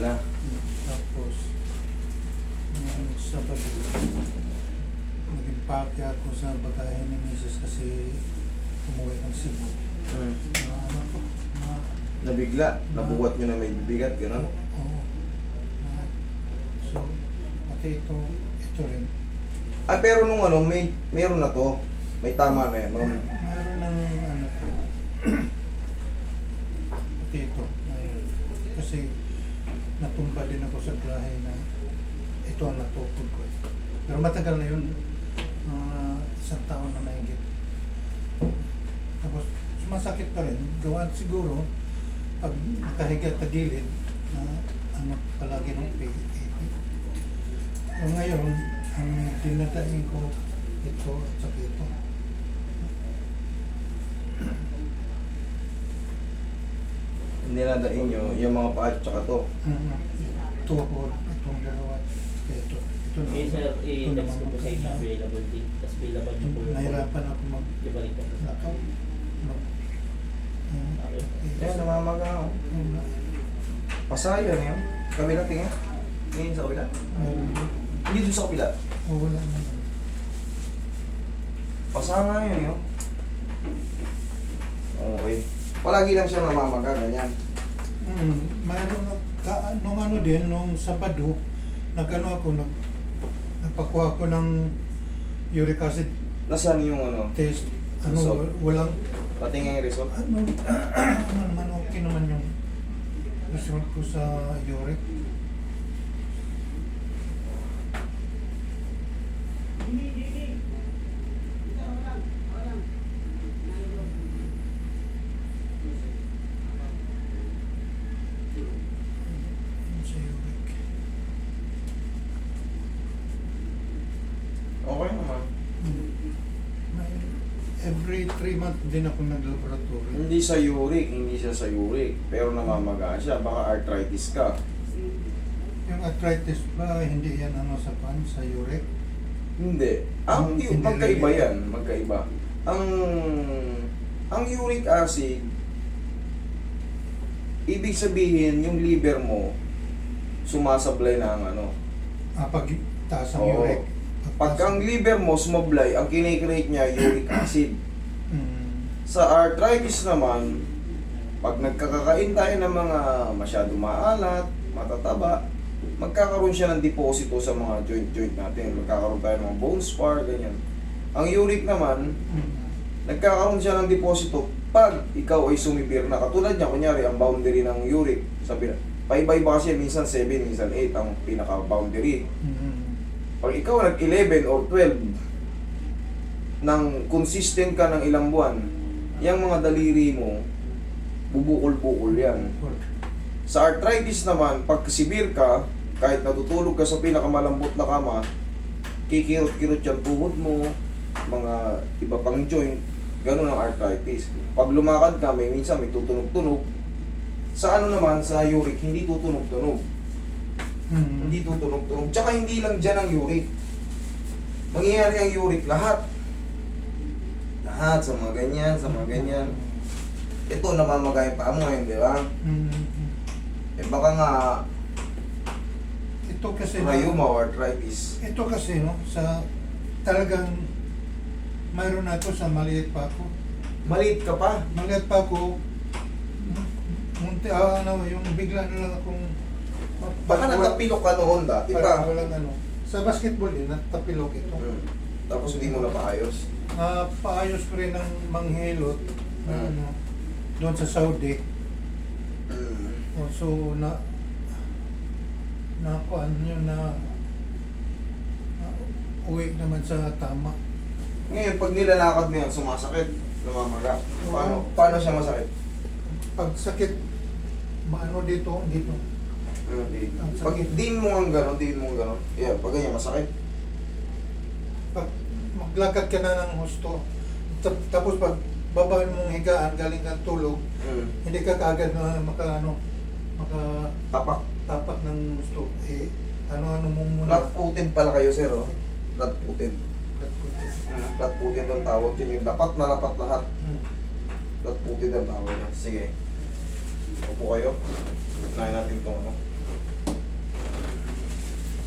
na. Tapos, sa pag naging pake ako sa bagahe ni Mrs. kasi umuwi ng Cebu. Ano ko, Nabigla, nabuhat nyo na may bibigat, gano'n? oo. So, pati ito rin. Ah, pero nung ano, meron na to. May tama na yan. Meron ng ano ko. Pati ito. Kasi natumba din ako sa biyahe na ito ang natukod ko. Pero matagal na yun. Isang taon na mahigit. Tapos sumasakit pa rin. Gawa siguro pag nakahiga sa gilid na ano palagi ng pigit. So ngayon, ang dinadaing ko ito at saka ito. Hindi nadain nyo, yung mga paa tsaka to. Tuhod, itong dalawa. Ito. Ito na. Okay, sir, Ito i-text ko po sa inyo naman. available din. Tapos available niyo po yung Nahirapan ako ibalik ko po sa maglakaw. Okay. Kaya namamaga ako. Pasayo na yan. Kabila tingin. Tingin sa kabila. Hindi doon sa kabila. Wala naman. Pasa nga yun yun. Okay. Palagi lang siya namamaga, ganyan. Mayroon nung ano din, nung Sabado, nagano ako, nagpakuha ko ng uric acid Nasaan yung ano? test. Ano, Result? walang, Patingin yung result. ano naman, okay naman yung result ko sa uric. Sa uric. Okay naman. Every 3 months din ako nag-laboratory. Hindi sa uric, hindi siya sa uric. Pero namamaga siya, baka arthritis ka. Yung arthritis ba, hindi yan ano sa pan, sa uric? Hindi. Hindi, Hindi magkaiba rin. yan, magkaiba. Ang uric acid, ibig sabihin yung liver mo sumasablay na ang ano. Pag taas ang Oo. uric. Pag ang liver mo sumablay, ang kinikreate niya uric acid. Mm. Sa arthritis naman, pag nagkakakain tayo ng mga masyado maalat, matataba, magkakaroon siya ng deposito sa mga joint natin. Magkakaroon tayo ng mga bone spar, ganyan. Ang uric naman, nagkakaroon siya ng deposito pag ikaw ay sumibir na. Katulad niya, kunyari, ang boundary ng uric, sabi na, paiba-iba kasi, minsan 7, minsan 8 ang pinaka-boundary. Pag ikaw nag-11 or 12, nang consistent ka ng ilang buwan, yung mga daliri mo, bubukol-bukol yan. Sa arthritis naman, pag severe ka, kahit natutulog ka sa pinakamalambot na kama, kikirot-kirot yung tuhod mo, mga iba pang joint, ganun ang arthritis. Pag lumakad ka, minsan may tutunog-tunog. Sa ano naman, sa uric, hindi tutunog-tunog. Hindi tutunog-tunog. Tsaka hindi lang dyan ang uric. Mangyayari ang uric lahat. Lahat, sa mga ganyan, sa mga ganyan. Ito, namamagay pa mo yun, di ba? Eh baka nga, Ito kasi rheuma or arthritis. ito kasi no, sa talagang mayroon ako sa maliit pa ako. Maliit ka pa. Maliit pa ako. Munti ano, yung bigla na lang akong Baka natapilok ka noon dati parang pa. walang ano. Sa basketball din, natapilok ito. Tapos hindi mo na paayos. Paayos ko rin ng manghilot na Mm. ano, doon sa Saudi. So na kuan yun na uwi naman sa tama. Ngayon, pag nilalakad mo yan, sumasakit, namamaga. Paano siya masakit? Pag sakit, maano dito. Ang Pag sakit. din mo ang gano'n, yan, pag ganyan, masakit. Pag maglakad ka na ng husto, tapos pag babawin mong higaan, galing kang tulog, hindi ka kaagad na Tapak. tapak ng gusto. Ano mo muna. Flat-footed pala kayo, sir, oh. Flat-footed. Flat-footed ang tawag dyan. Yung dapat na lapat lahat. Flat-footed ang tawag dyan. Sige. Upo kayo. Unahin natin itong ano.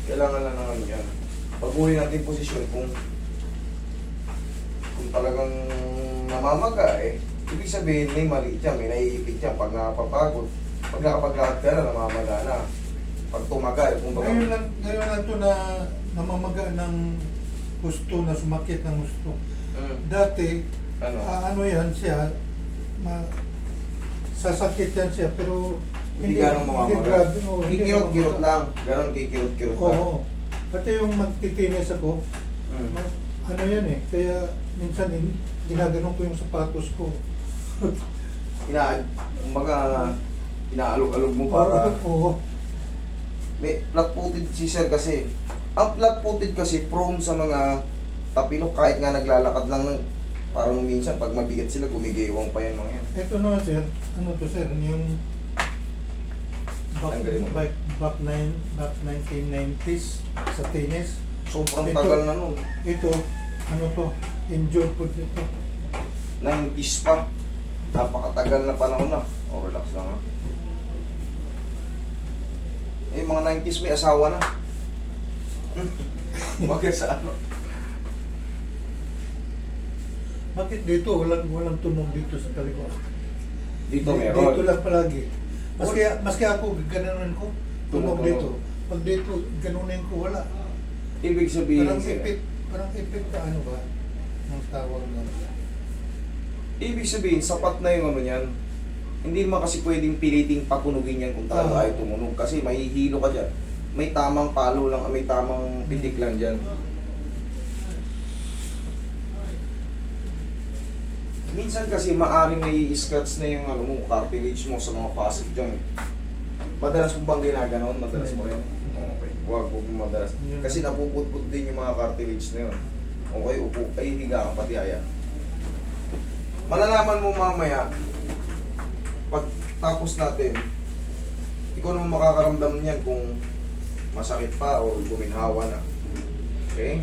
Kailangan lang ng ano yan. Pag uli natin posisyon, kung talagang namamaga ibig sabihin may mali siya, may naiipit siya pag nakapapagod. Pag nakapaglakad ka na, namamaga na. Pag tumagal, kung baga, Ngayon lang to na namamaga ng gusto, na sumakit ng gusto. Dati, ano, ano yan siya, sasakit yan siya, pero hindi ganong hindi mamamaga. grabe. Oh, hindi Kikirot-kirot namamaga. lang. Ganon, kikirot-kirot Oo. lang. Pati yung magtitinis ako, Mm. ano yan eh, kaya minsan ginaganon ko yung sapatos ko. Inaalog-alog mo para... Oo. May flat-footed si sir kasi. Ang flat-footed kasi prone sa mga tapilok kahit nga naglalakad lang ng parang minsan pag mabigat sila gumigewang pa yan mga yan. Ito naman sir, ano to sir, yung Tanggalin mo. back 1990s sa tennis. Sobrang Ito. tagal na nun. Ito, ano to, injured po dito. 90s pa. Napakatagal na panahon na. O, relax lang ha. Mga 90s may asawa na. Bakit sa ano? Bakit dito, walang tunog dito sa kaliwa? Dito meron. Dito lang palagi. Maski ako, ganonin ko, tunog Tunog. dito. Pag dito, ganunin ko, wala. Ibig sabihin, Parang ipit ka, ano ba? Ang tawag na. ibig sabihin, sapat na yung ano niyan. Hindi naman kasi pwedeng piliting patunugin yan kung talaga ay tumunog. Kasi mahihilo ka dyan. May tamang palo lang, may tamang pitik lang dyan. Minsan kasi maaring nai-scratch na yung ano mo, cartilage mo sa mga facet dyan. Madalas mo bang ginaganon? Madalas mo rin? Okay. Huwag mo madalas. Kasi napuputput din yung mga cartilage na yun. Okay, upo. Ay, higa kang pati aya. Malalaman mo mamaya, pag tapos natin, ikaw naman makakaramdam niyan kung masakit pa o guminhawa na. Okay?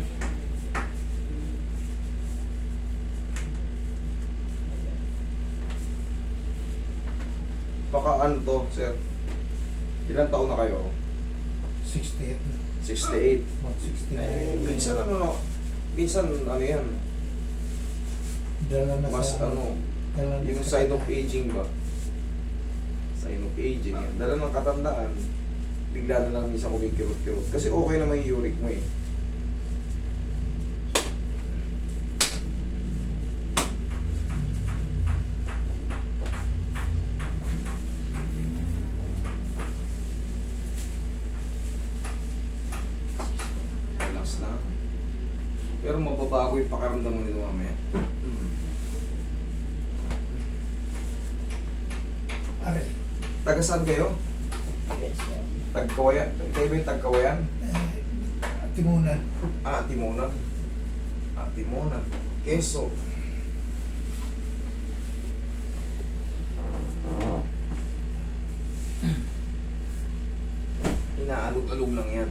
Baka ano to, sir? Ilan taon na kayo? 68 na. 68. About 69. Minsan ano, no? Minsan ano yan? Dala na Mas sa, ano, dala na yung sa- sign of aging ba? Sign of aging yan. Dala ng katandaan, bigla na lang minsan kumikirot-kirot. Kasi okay naman yung uric mo eh. Relax na. Pero mababago yung pakiramdam mo nito mamaya. Are, Taga saan kayo? Yes, sir. Tagkawayan? Kayo ba yung Tagkawayan? Timunan. Timonan. Timonan. Keso. Inaalog-alog lang yan.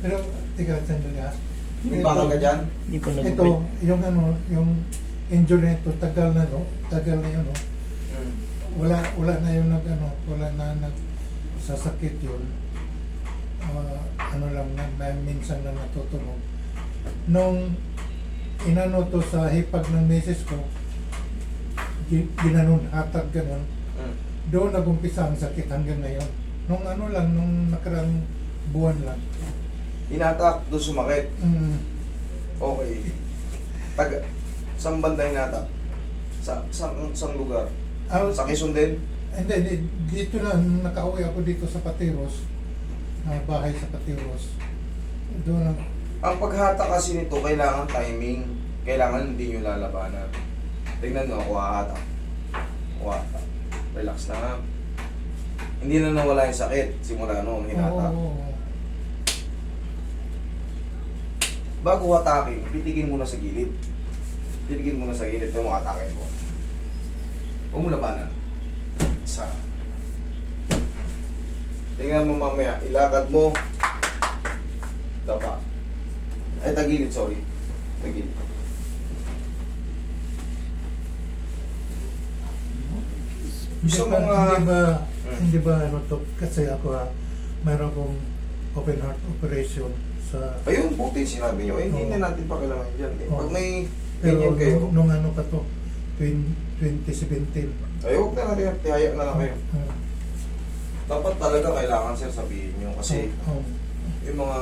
Pero, tiga, sandali ha. May bakal ka dyan? Hindi po Ito, yung ano, yung injury nito, tagal na no, tagal na yun no. Wala na yung nag ano, wala na nagsasakit yun. Ano lang na minsan lang natutunog. Nung inano to sa hipag ng misis ko, ginanon hatag ganon, doon nagumpisa ang sakit hanggang ngayon. Nung ano lang, nung nakarang buwan lang. Hinatak, doon sumakit. Okay. Saan banda hinatak? Saan lugar? Sa Quezon din? Hindi, dito lang, nakauwi ako dito sa Patiros, bahay sa Patiros. Doon lang. Ang paghata kasi nito, kailangan timing. Kailangan hindi nyo lalabanan. Tingnan nyo, ako hahatak. Relax na nga. Hindi na nawala yung sakit. Simula noon, hinatak. Oo. Bago hatakin, pitigin muna sa gilid. Pitigin muna sa gilid. Ito yung hatakin mo. Huwag mo labanan. Isa. Tingnan mo mamaya, ilakad mo. Dapa. Ay, tagilid, sorry. Tagilid. Gusto mo nga... Hindi ba ano to, kasi ako meron akong open heart operation sa... Ayun, buti sinabi nyo. Eh, hindi Oo. na natin pakilaman dyan. Eh. Oo. Pag may Pero ganyan kayo, nung ano pa to, 2017. ay huwag na natin, tihaya na lang kayo. Ah, Dapat talaga kailangan sir sabihin nyo kasi oh, yung mga...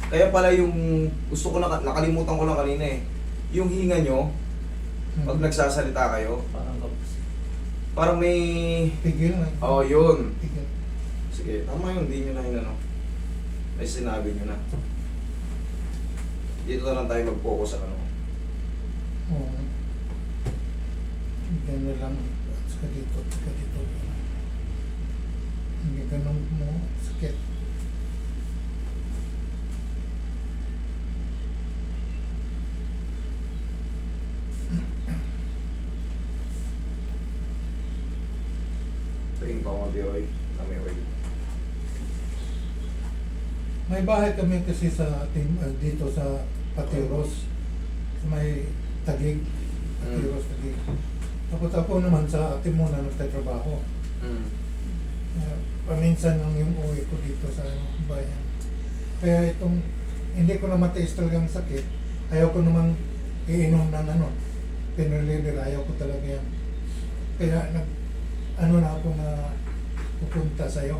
Kaya pala yung gusto ko nakalimutan ko na kanina eh. Yung hinga nyo, pag nagsasalita kayo, Parang kapos. parang may... tigil na. Oh, yun. Tigil. Sige, tama yun, hindi nyo na inano. May sinabi nyo na. Dito na lang tayo mag-focus sa ano. Oo. Ganun lang. Saka dito, saka dito. Hindi ganun mo sakit. Tingin pa ako Roy, na may oil. May bahay kami kasi sa dito sa Patiros. May Tagig. Patiros, Tagig. Tapos ako naman sa ate mo na nagtatrabaho. Paminsan lang yung uwi ko dito sa bayan. Kaya itong, hindi ko na matiis talagang sakit. Ayaw ko namang iinom ng pain reliever. Ayaw ko talaga yan. Kaya na ako na pupunta sa'yo.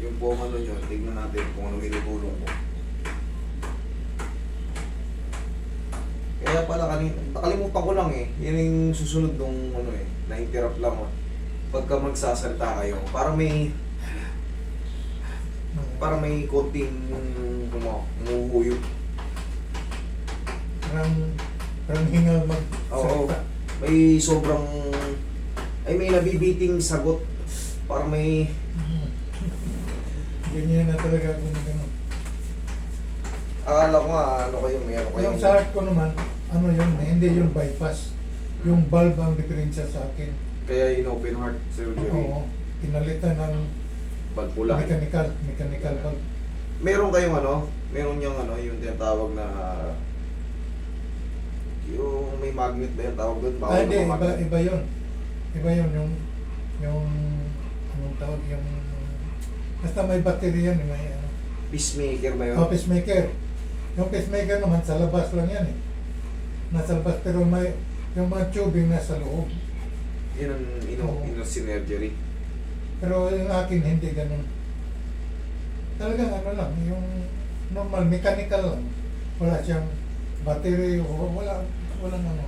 Yung po ano nyo, tignan natin kung ano minutulong ko. Kaya pala kanina, nakalimutan ko lang eh. Yan yung susunod nung na-interrupt lang oh. Pagka magsasalita kayo, parang may konting umuhuyog. Parang hingal Oo. magsalita. May sobrang, may nabibiting sagot. Parang may, Ganyan na talaga ako na gano'n. akala ko nga, ano kayo, may ano kayo. Yung sa heart ko naman, hindi yung bypass. Yung valve ang diferensya sa akin. Kaya in open heart surgery, Oo. Pinalitan ng bagpula. mechanical valve. Meron kayong meron yung yung tinatawag na yung may magnet ba yung tawag doon? Bawal Hindi, na magnet. iba yun. Iba yun, yung anong tawag, yung basta may battery yan, may Peacemaker ba yun? pacemaker. Yung pacemaker naman sa labas lang yan eh. Nasa labas, pero may yung mga tubing nasa loob. Yun ang Oo. inner synergery. Pero yung akin hindi ganun. Talagang lang, yung normal, mechanical lang. Wala siyang battery, walang ano.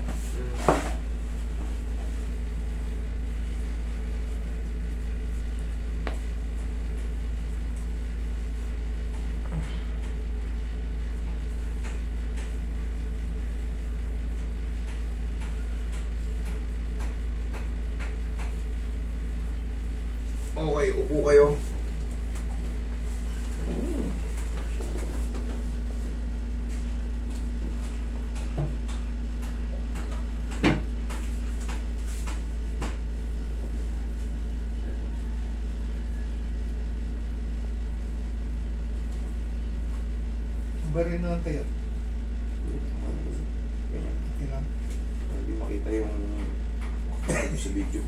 Okay, upo kayo. Bari na lang kayo. Ganyan. Okay lang. Hindi makita yung sa video.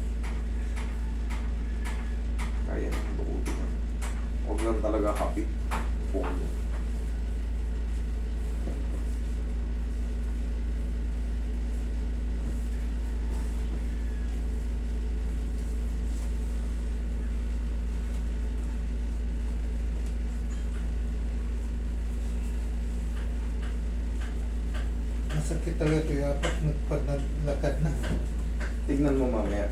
Kaya naman bukutin mo. Huwag lang talaga happy. Upo kayo. Masakit talaga ito yung pag naglakad na. Tignan mo mamaya.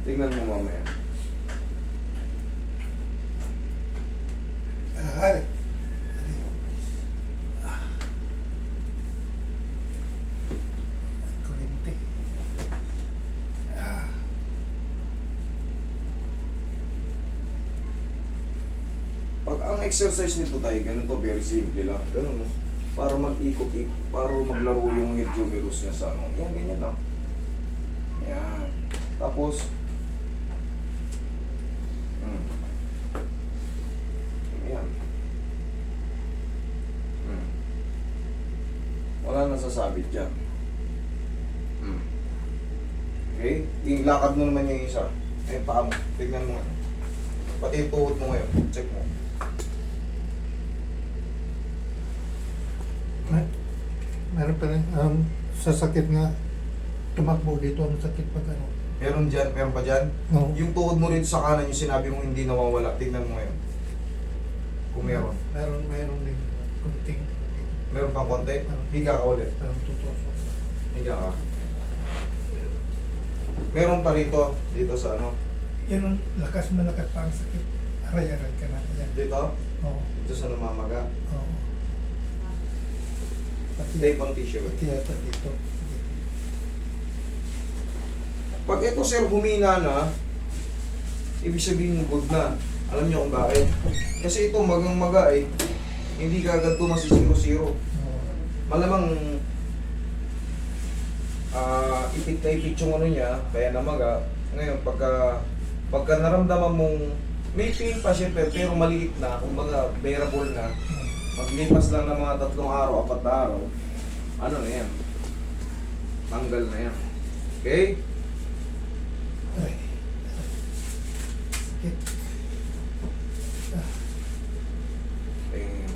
Tignan mo mamaya. Hari. Kuryente. Pag ang exercise nito tayo, ganun to, very simple lang. Ganun, no? Para mag-ikot-ikot, para maglaro yung humerus niya sa Yan, ganyan lang. Yan. Tapos, yan. Wala nang sasabit dyan. Okay? Ilakad mo naman yung isa. Paa mo. Tignan mo. Pati yung tuhod mo ngayon. Check mo. Meron pa rin, sa sakit nga, tumakbo dito ang sakit pag ano. Meron dyan, meron pa dyan. No. Yung tuhod mo rito sa kanan, yung sinabi mong hindi nawawala. Tingnan mo ngayon. Kung meron. Meron din. Kunting. Meron pang konti. Higa ka ulit. Parang tutusok. Higa ka. Meron pa rito. Dito sa ano. Yan ang malakas pa ang sakit. Aray-aray ka na. Yan. Dito. Oo. Dito sa namamaga. Oo. Pati, Tape ang tissue. pati yata dito. Pag ito sir humina na, ibig sabihin good na. Alam niyo kung bakit? Kasi ito magang maga eh. Hindi ka agad ito masisiro-siro. Oo. Malamang ipit na ipit yung ano niya, kaya namaga. Ngayon, pagka naramdaman mong may pain pa syempre, pero maliit na, kumbaga bearable na, maglipas lang ng mga 3 araw, 4 na araw, ano na yan? Tanggal na yan. Okay? Ay. Sakit. Tingin.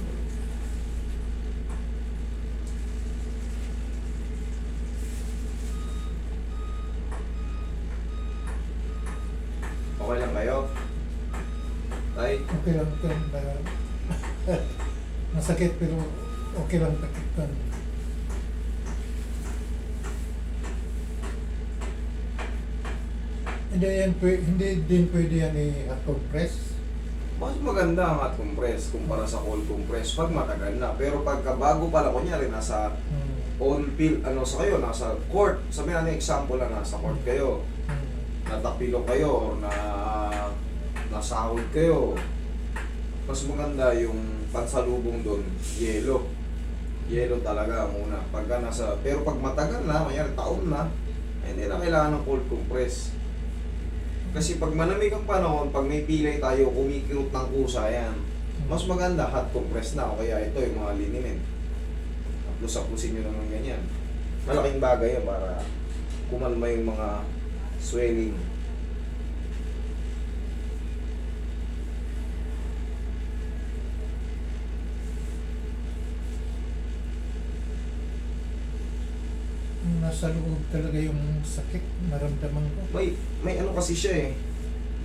Okay lang kayo? Tay? Okay lang ito. Masakit pero okay lang pakitan. Hindi din pwede yan i-hot compress. Mas maganda ang hot compress kumpara sa cold compress pag matagal na. Pero pagka bago pala, kunyari nasa on field, ano sa kayo, nasa court. Sabihin natin example lang, nasa court kayo. Natakpilo kayo or nasahod kayo. Mas maganda yung pansalubong doon, yelo. Yelo talaga muna. Pagka pero pag matagal na, kunyari taon na, hindi na kailangan ng cold compress. Kasi pag malamig ang panahon, pag may pilay tayo, kumikirot ng kusa yan. Mas maganda hot compress na o kaya ito yung mga liniment. Aplos-aplosin nyo naman ganyan. Malaking bagay yan para kumalma yung mga swelling. Nasa loob talaga yung sakit, naramdaman ko. May ano kasi siya eh.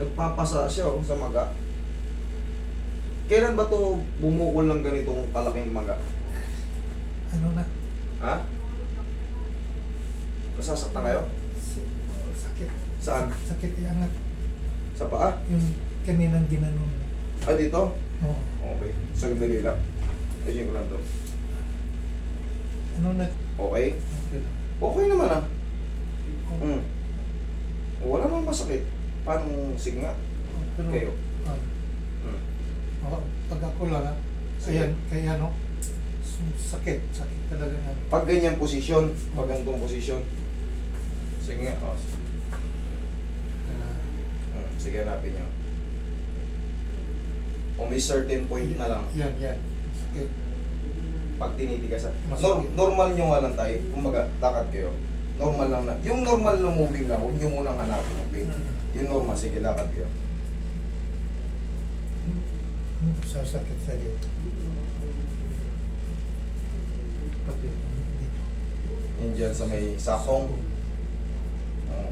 Nagpapasa siya sa maga. Kailan ba to bumukol ng ganitong kalaking maga? Ano na? Ha? Nasasaktan kayo? Sakit. Saan? Sakit iangat. Sa paa? Yung kaninang ginanon. Ah, dito? Oo. Okay. Sandali lang. Ayun ko lang to. Ano na? Okay? Okay. Okay naman ah. Wala namang masakit. Paano sige nga? Pero, Kayo? ah, Hmm. pag ako lang, Sige. kaya ano, sakit talaga nga. Pag ganyan posisyon, pag ganitong posisyon. Sige nga. Oh. Sige, hanapin nyo. O may certain point na lang. Yan. Sakit. Pag tinitigasan. Masakit. Normal nyo nga lang tayo. Kumbaga, lakad kayo. Normal lang na. Yung normal na moving lang, huwag nyo munang hanapin. Okay? Yung normal, sige, lakad kayo. Sasakit sa'yo. Pati dito. Yan dyan sa may sakong.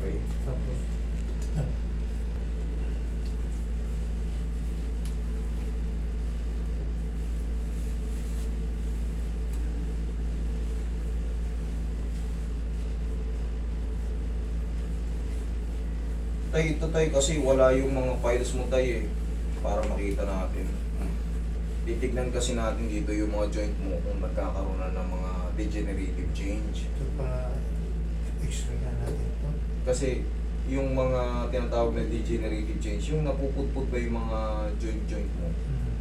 Okay. Tapos, ah, Ito tayo kasi wala yung mga files mo tayo eh. Para makita natin. Titignan kasi natin dito yung mga joint mo kung nagkakaroon na ng mga degenerative change. ito pa x-ray na natin ito. Kasi yung mga tinatawag na degenerative change, yung napuputput ba yung mga joint mo,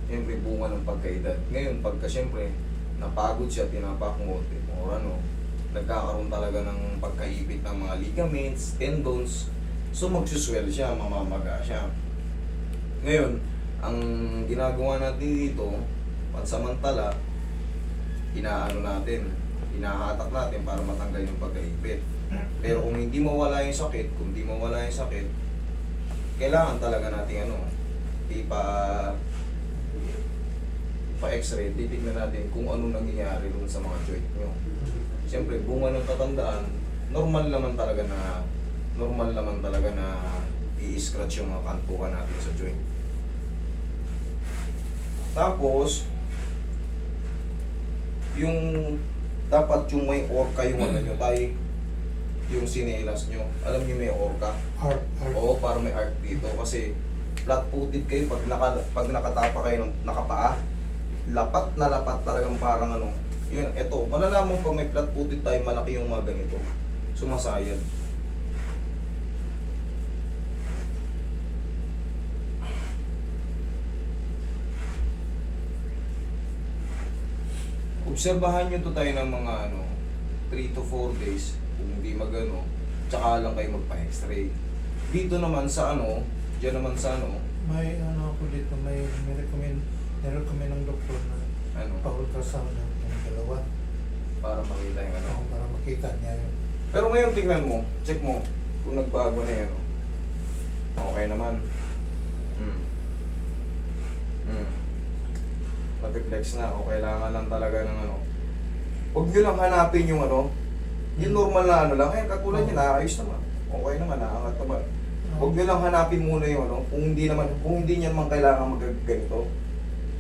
siyempre bunga ng pagkaedad. Ngayon, pagka siyempre napagod siya, tinapak mo, o ano, nagkakaroon talaga ng pagkaipit ng mga ligaments, tendons, so magsuswell siya, mamamaga siya. Ngayon, ang ginagawa natin dito, pansamantala, inaano natin, inahatak natin para matanggal yung pagkaipit. Pero kung hindi mawala yung sakit, kailangan talaga natin ipa-x-ray, titignan natin kung ano nangyayari dun sa mga joint nyo. Siyempre, bunga ng katandaan, normal naman talaga na i-scratch yung mga kantukan natin sa joint. Tapos, yung dapat yung may orca yung ano nyo, tayo, yung sinelas nyo. Alam nyo may orca? Art. Oo, para may arc dito. Kasi flat-footed kayo, pag nakatapa kayo ng nakapaa, lapat na lapat talagang parang ano. Yun, eto, malalaman pag may flat-footed tayo, malaki yung mga ganito. Sumasayad. Obserbahan nyo to tayo ng mga 3 to 4 days. Kung hindi magano, tsaka lang kayo magpa-x-ray. Dito naman sa dyan naman sa May ano ako dito, may recommend ng doktor na pa-ultrasound ng dalawa. para makita yung Para makita niya yun. Pero ngayon tingnan mo, check mo kung nagbago na yan. Okay naman. Mag-reflex na. O kailangan lang talaga ng Huwag nyo lang hanapin yung yung normal na lang. Eh, katulad nyo, naayos naman. Okay naman, naangat naman. Huwag nyo lang hanapin muna yung kung hindi nyo naman kailangan magaganito.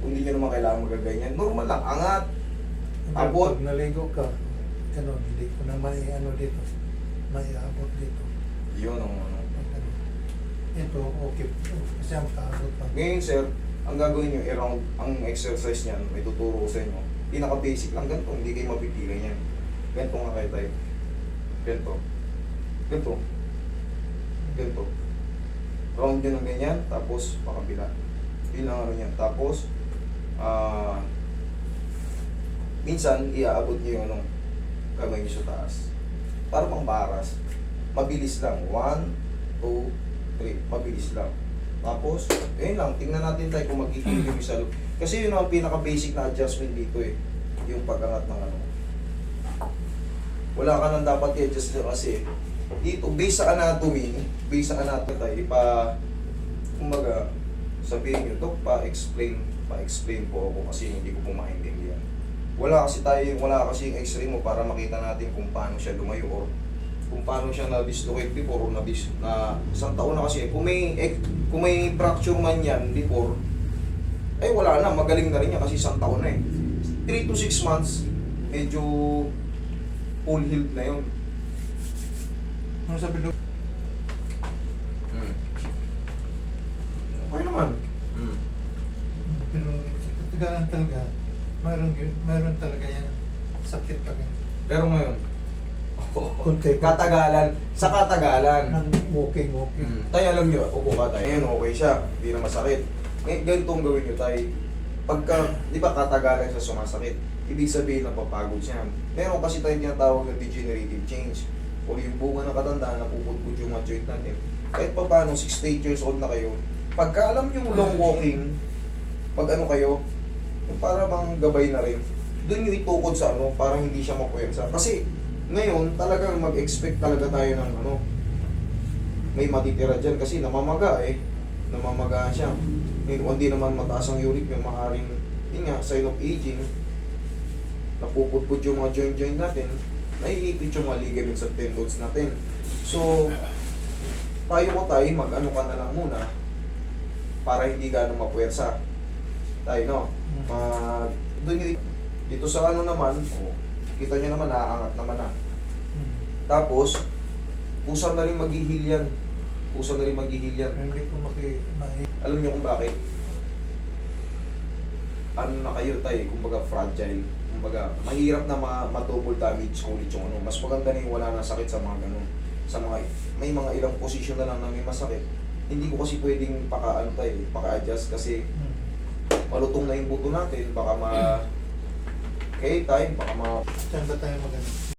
Kung hindi nyo naman kailangan magaganyan. Normal lang, angat. Abot. Pag naligo ka, ganun, hindi ko na dito. Maiabot dito. Yun ang Ito, okay. Kasi ang kaabot pa. Ngayon sir, ang gagawin nyo, around ang exercise niyan, may tuturo ko sa inyo. Pinaka-basic lang ganito, hindi kayo mapipilan yan. Ganito nga kayo tayo. Ganito. Ganito. Ganito. Round nyo ng ganyan, tapos pakabila. Yun lang yan. Tapos, minsan, iaabot nyo yung kamay nyo sa taas. Para pang baras. Mabilis lang. 1, 2, 3. Mabilis lang. Tapos, ayun lang, tingnan natin tayo kung magiging yung isa. Kasi yun ang pinaka-basic na adjustment dito yung pag-angat ng Wala ka nang dapat i-adjust nyo kasi dito, based sa anatomy tayo, kumbaga, sabihin nyo, Dok, pa-explain po ako kasi hindi ko po maintindihan. Wala kasi yung x-ray mo para makita natin kung paano siya lumayo or kung paano siya na-dislocate before o na isang taon na kasi. Kung may fracture man yan before, ay wala na, magaling na rin yan kasi isang taon na 3 to 6 months, medyo full healed na yun. Ano sabi doon? Okay naman. Pero sa katagalan talaga, mayroon talaga yan. Sakit pa rin. Pero ngayon, Kunti. sa katagalan. Nang walking. Tayo alam nyo, upo ka tayo. Ayun, okay siya. Hindi na masakit. Ngayon, ganito ang gawin nyo tayo. Pagka, di ba katagalan siya sumasakit? Ibig sabihin na papagod siya. Meron kasi tayong tinatawag na degenerative change. O yung bunga ng katandaan na pupudpud yung mga joint natin. Kahit pa paano, 68 years old na kayo, pagka alam nyo long walking, pag kayo, para bang gabay na rin, doon yung itukod sa parang hindi siya mapuwersa. Kasi, ngayon, talagang mag-expect talaga tayo ng may matitira dyan kasi namamaga namamaga siya. Kung hindi naman mataas ang uric yung maaaring, yun nga, sign of aging, napupudpud yung mga joint natin, naiipit yung mga ligaments at tendons natin. So, payo ko tayo, mag-ano ka na lang muna para hindi gano'ng mapuwersa. Tayo, no? Dito sa naman, kita nyo naman, naaangat naman na. Tapos, pusa na rin maghihil yan. Hindi ko Alam nyo kung bakit? Ano na kayo tayo, kumbaga fragile. Kumbaga, mahirap na ma-double damage kung ulit yung Mas maganda na yung wala na sakit sa mga ganun. May mga ilang posisyon na lang na may masakit. Hindi ko kasi pwedeng paka-adjust kasi malutong na yung buto natin. Baka Saan ba tayo magano?